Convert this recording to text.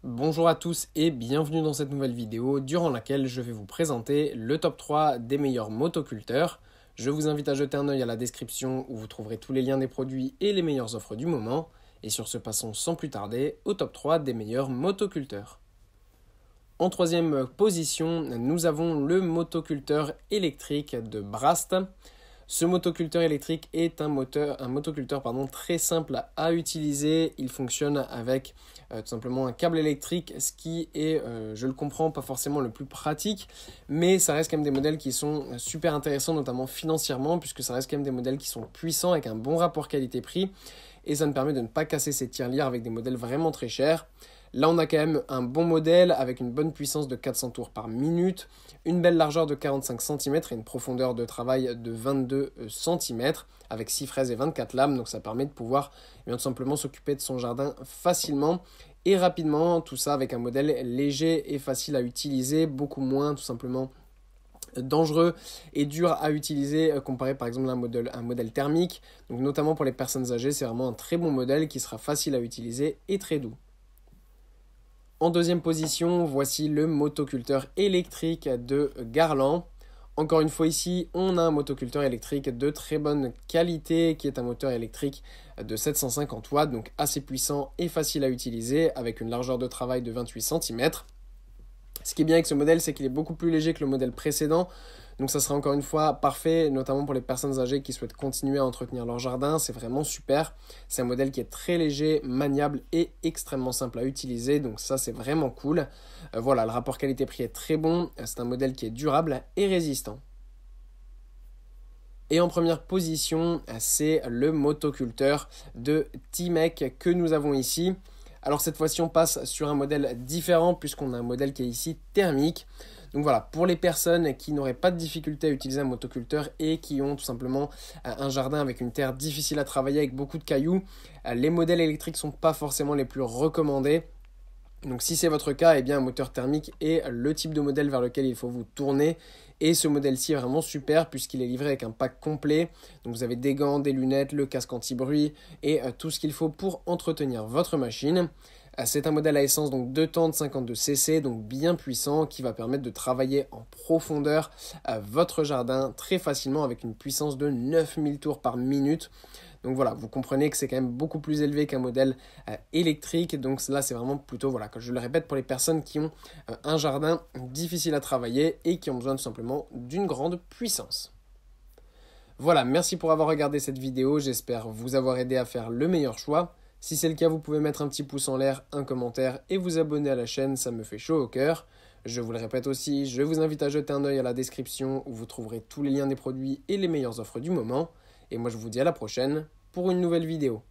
Bonjour à tous et bienvenue dans cette nouvelle vidéo durant laquelle je vais vous présenter le top 3 des meilleurs motoculteurs. Je vous invite à jeter un œil à la description où vous trouverez tous les liens des produits et les meilleures offres du moment. Et sur ce, passons sans plus tarder au top 3 des meilleurs motoculteurs. En troisième position, nous avons le motoculteur électrique de Brast. Ce motoculteur électrique est un motoculteur très simple à utiliser. Il fonctionne avec tout simplement un câble électrique, ce qui est, je le comprends, pas forcément le plus pratique, mais ça reste quand même des modèles qui sont super intéressants, notamment financièrement, puisque ça reste quand même des modèles qui sont puissants avec un bon rapport qualité-prix, et ça nous permet de ne pas casser ses tirelires avec des modèles vraiment très chers. Là, on a quand même un bon modèle avec une bonne puissance de 400 tours par minute, une belle largeur de 45 cm et une profondeur de travail de 22 cm avec 6 fraises et 24 lames. Donc ça permet de pouvoir tout simplement s'occuper de son jardin facilement et rapidement. Tout ça avec un modèle léger et facile à utiliser, beaucoup moins tout simplement dangereux et dur à utiliser comparé par exemple à un modèle thermique. Donc notamment pour les personnes âgées, c'est vraiment un très bon modèle qui sera facile à utiliser et très doux. En deuxième position, voici le motoculteur électrique de Garland. Encore une fois ici, on a un motoculteur électrique de très bonne qualité qui est un moteur électrique de 750 watts, donc assez puissant et facile à utiliser avec une largeur de travail de 28 cm. Ce qui est bien avec ce modèle, c'est qu'il est beaucoup plus léger que le modèle précédent. Donc ça sera encore une fois parfait, notamment pour les personnes âgées qui souhaitent continuer à entretenir leur jardin. C'est vraiment super. C'est un modèle qui est très léger, maniable et extrêmement simple à utiliser. Donc ça, c'est vraiment cool. Voilà, le rapport qualité-prix est très bon. C'est un modèle qui est durable et résistant. Et en première position, c'est le motoculteur de T-Mec que nous avons ici. Alors cette fois-ci, on passe sur un modèle différent puisqu'on a un modèle qui est ici thermique. Donc voilà, pour les personnes qui n'auraient pas de difficulté à utiliser un motoculteur et qui ont tout simplement un jardin avec une terre difficile à travailler avec beaucoup de cailloux, les modèles électriques ne sont pas forcément les plus recommandés. Donc si c'est votre cas, eh bien un moteur thermique est le type de modèle vers lequel il faut vous tourner. Et ce modèle-ci est vraiment super puisqu'il est livré avec un pack complet. Donc vous avez des gants, des lunettes, le casque anti-bruit et tout ce qu'il faut pour entretenir votre machine. C'est un modèle à essence donc 2 temps de 52 cc, donc bien puissant, qui va permettre de travailler en profondeur votre jardin très facilement avec une puissance de 9000 tours par minute. Donc voilà, vous comprenez que c'est quand même beaucoup plus élevé qu'un modèle électrique. Donc là, c'est vraiment plutôt, voilà, comme je le répète, pour les personnes qui ont un jardin difficile à travailler et qui ont besoin tout simplement d'une grande puissance. Voilà, merci pour avoir regardé cette vidéo. J'espère vous avoir aidé à faire le meilleur choix. Si c'est le cas, vous pouvez mettre un petit pouce en l'air, un commentaire et vous abonner à la chaîne, ça me fait chaud au cœur. Je vous le répète aussi, je vous invite à jeter un œil à la description où vous trouverez tous les liens des produits et les meilleures offres du moment. Et moi je vous dis à la prochaine pour une nouvelle vidéo.